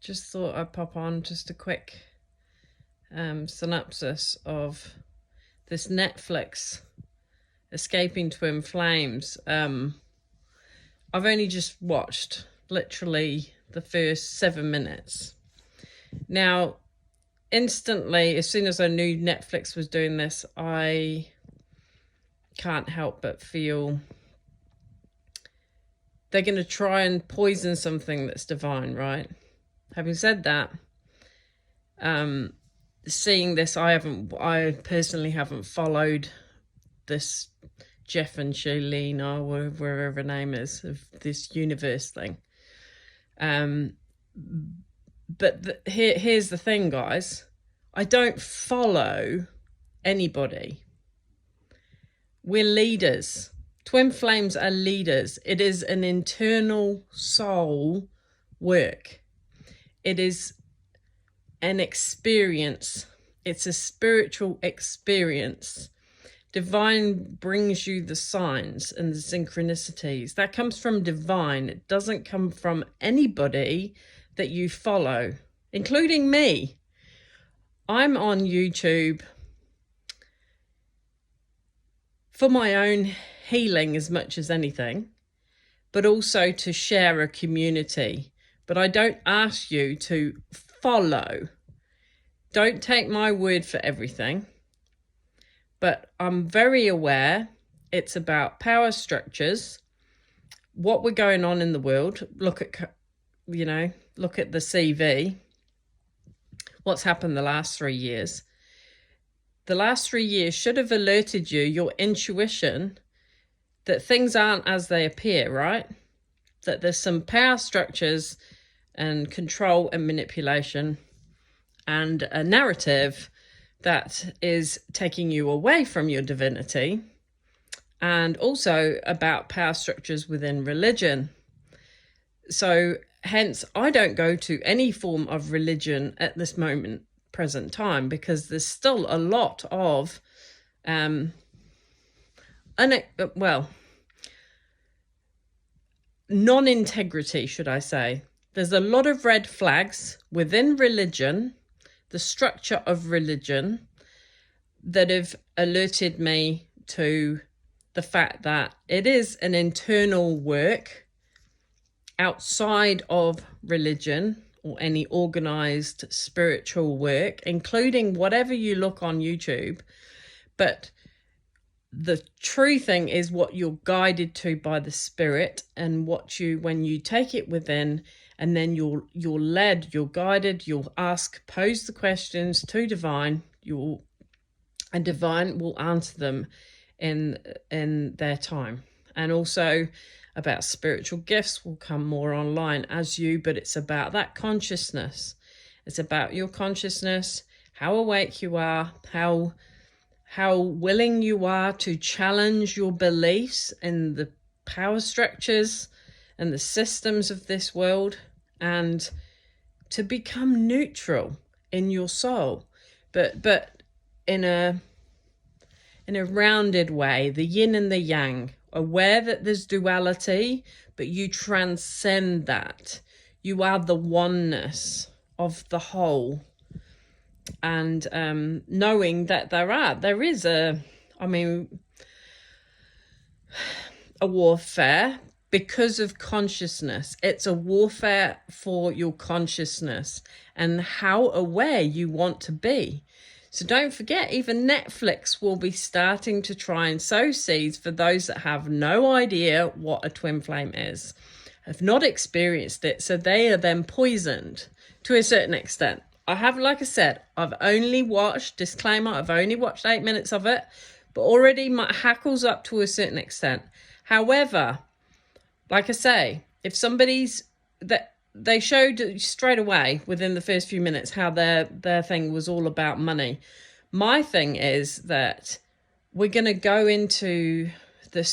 Just thought I'd pop on just a quick synopsis of this Netflix Escaping Twin Flames. I've only just watched literally the first 7 minutes. Now, instantly, as soon as I knew Netflix was doing this, I can't help but feel they're going to try and poison something that's divine, right? Having said that, seeing this, I personally haven't followed this Jeff and Shalene, or whatever her name is, of this universe thing. But here's the thing, guys. I don't follow anybody. We're leaders. Twin flames are leaders. It is an internal soul work. It is an experience. It's a spiritual experience. Divine brings you the signs and the synchronicities. That comes from divine. It doesn't come from anybody that you follow, including me. I'm on YouTube for my own healing as much as anything, but also to share a community. But I don't ask you to follow. Don't take my word for everything. But I'm very aware it's about power structures, what we're going on in the world. Look at the CV, what's happened the last 3 years. The last 3 years should have alerted you, your intuition, that things aren't as they appear, right? That there's some power structures and control and manipulation and a narrative that is taking you away from your divinity, and also about power structures within religion. So hence, I don't go to any form of religion at this present time, because there's still a lot of non-integrity, should I say. There's a lot of red flags within religion, the structure of religion, that have alerted me to the fact that it is an internal work outside of religion or any organized spiritual work, including whatever you look on YouTube. But the true thing is what you're guided to by the spirit, and when you take it within, and then you're led, you're guided, you'll pose the questions to divine, and divine will answer them in their time. And also about spiritual gifts will come more online but it's about that consciousness. It's about your consciousness, how awake you are, how willing you are to challenge your beliefs in the power structures and the systems of this world, and to become neutral in your soul, but in a rounded way, the yin and the yang, aware that there's duality, but you transcend that. You are the oneness of the whole. And knowing that there is a warfare because of consciousness. It's a warfare for your consciousness and how aware you want to be. So don't forget, even Netflix will be starting to try and sow seeds for those that have no idea what a twin flame is, have not experienced it, so they are then poisoned to a certain extent. Like I said, I've only watched 8 minutes of it, but already my hackles up to a certain extent. However, like I say, if they showed straight away within the first few minutes how their thing was all about money. My thing is that we're going to go into the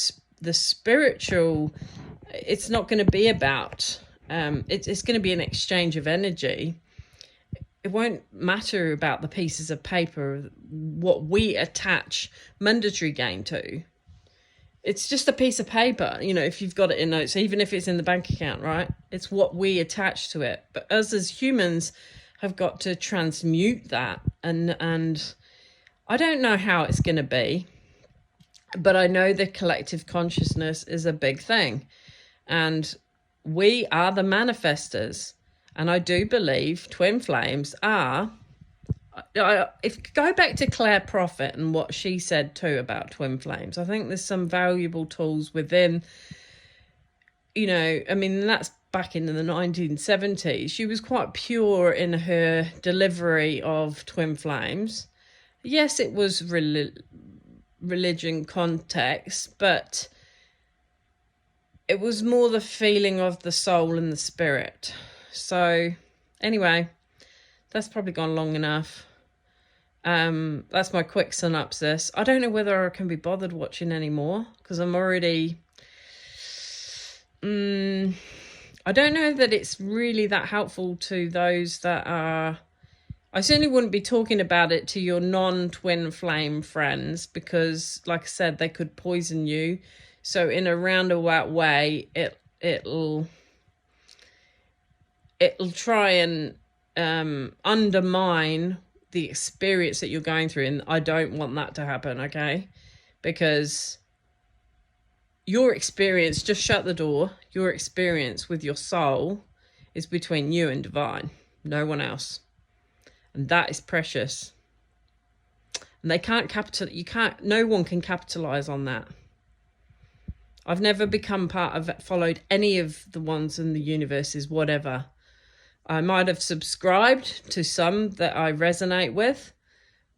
spiritual. It's not going to be about, it's going to be an exchange of energy. It won't matter about the pieces of paper, what we attach monetary gain to. It's just a piece of paper, you know, if you've got it in notes, even if it's in the bank account, right? It's what we attach to it. But us as humans have got to transmute that. And I don't know how it's going to be, but I know the collective consciousness is a big thing. And we are the manifestors. And I do believe twin flames are... if you go back to Clare Prophet and what she said too about twin flames, I think there's some valuable tools within, you know, I mean, that's back in the 1970s. She was quite pure in her delivery of twin flames. Yes, it was religion context, but it was more the feeling of the soul and the spirit. So anyway, that's probably gone long enough. That's my quick synopsis. I don't know whether I can be bothered watching anymore because I'm already... I don't know that it's really that helpful to those that are... I certainly wouldn't be talking about it to your non-twin flame friends because, like I said, they could poison you. So in a roundabout way, it'll try and undermine the experience that you're going through, and I don't want that to happen, okay? Because your experience, just shut the door, your experience with your soul is between you and divine, no one else. And that is precious. And they can't no one can capitalize on that. I've never become followed any of the ones in the universes, whatever. I might have subscribed to some that I resonate with,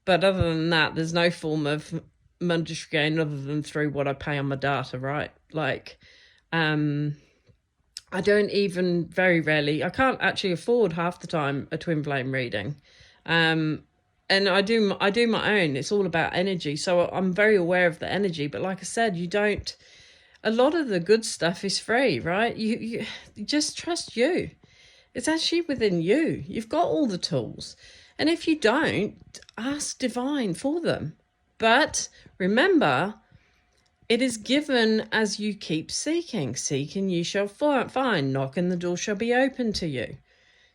but other than that, there's no form of monetary gain other than through what I pay on my data, right? Like, I don't even, very rarely, I can't actually afford half the time a twin flame reading. And I do my own. It's all about energy. So I'm very aware of the energy, but like I said, a lot of the good stuff is free, right? You just trust you. It's actually within you. You've got all the tools. And if you don't, ask divine for them. But remember, it is given as you keep seeking. Seeking you shall find. Knock and the door shall be open to you.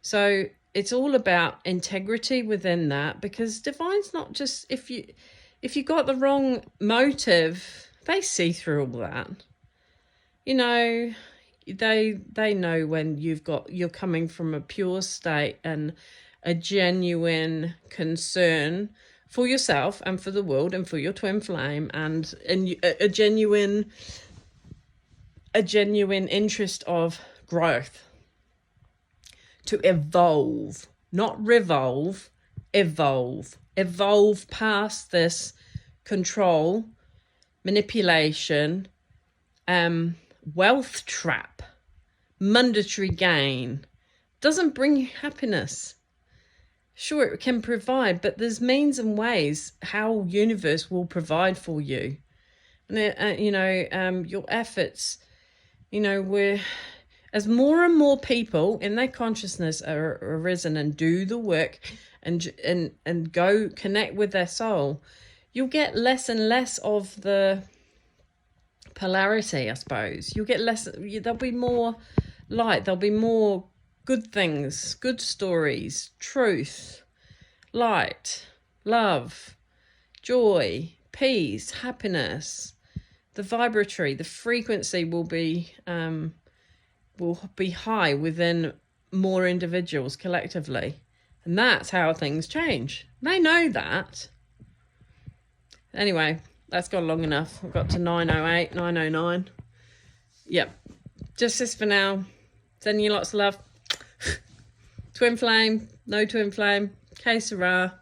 So it's all about integrity within that, because divine's not just, if you got the wrong motive, they see through all that. You know, they know when you're coming from a pure state and a genuine concern for yourself and for the world and for your twin flame, and a genuine interest of growth, to evolve, not revolve, evolve past this control, manipulation, wealth trap, monetary gain. Doesn't bring you happiness. Sure, it can provide, but there's means and ways how universe will provide for you. And your efforts, as more and more people in their consciousness are arisen and do the work and go connect with their soul, you'll get less and less of the polarity, I suppose. You'll get less, there'll be more light, there'll be more good things, good stories, truth, light, love, joy, peace, happiness. The frequency will be high within more individuals collectively. And that's how things change. They know that. Anyway, that's gone long enough. I've got to 9:08, 9:09. Yep. Just this for now. Sending you lots of love. Twin flame, no twin flame, que sera.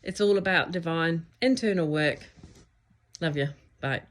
It's all about divine internal work. Love you. Bye.